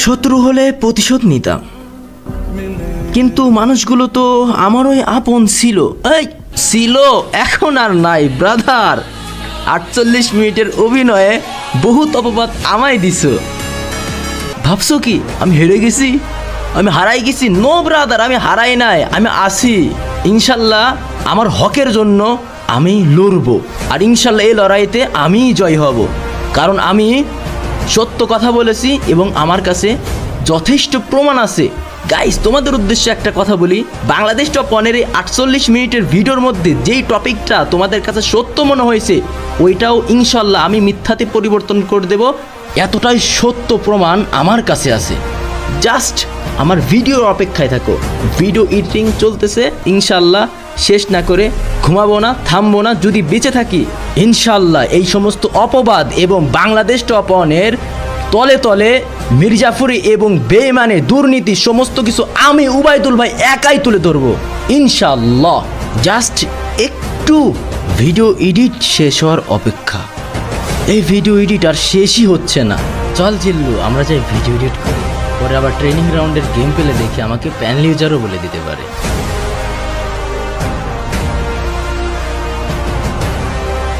শত্রু হলে প্রতিশোধ নিতাম, কিন্তু মানুষগুলো তো আমারই আপন ছিল। এই ছিল, এখন আর নাই ব্রাদার। 48 মিনিটের অভিনয়ে বহুত অপবাদ আমায় দিছ। ভাবছো কি আমি হেরে গেছি, আমি হারাই গেছি? নো ব্রাদার, আমি হারাই নাই, আমি আছি। ইনশাল্লাহ আমার হকের জন্য আমি লড়বো, আর ইনশাল্লাহ এই লড়াইতে আমিই জয় হব, কারণ আমি সত্য কথা বলেছি এবং আমার কাছে যথেষ্ট প্রমাণ আছে। গাইস, তোমাদের উদ্দেশ্যে একটা কথা বলি, বাংলাদেশ টপ 15 48 মিনিটের ভিডিওর মধ্যে যেই টপিকটা তোমাদের কাছে সত্য মনে হয়েছে, ওইটাও ইনশাল্লাহ আমি মিথ্যাতে পরিবর্তন করে দেব। এতটাই সত্য প্রমাণ আমার কাছে আছে। জাস্ট আমার ভিডিওর অপেক্ষায় থাকো। ভিডিও এডিটিং চলতেছে, ইনশাল্লাহ শেষ না করে ঘুমাবো না, থামবো না। যদি বেঁচে থাকি ইনশাল্লাহ এই সমস্ত অপবাদ এবং বাংলাদেশ টপ 1-এর তলে তলে মির্জাফরি এবং বেঈমানে দুর্নীতি সমস্ত কিছু আমি উবাইদুল ভাই একাই তুলে ধরবো ইনশাল্লাহ। জাস্ট একটু ভিডিও এডিট শেষ হওয়ার অপেক্ষা। এই ভিডিও এডিট আর শেষই হচ্ছে না। চল জিল্লু, আমরা যাই ভিডিও এডিট করি, পরে আবার ট্রেনিং রাউন্ডের গেম পেলে দেখি আমাকে প্যানেল ইউজারও বলে দিতে পারে।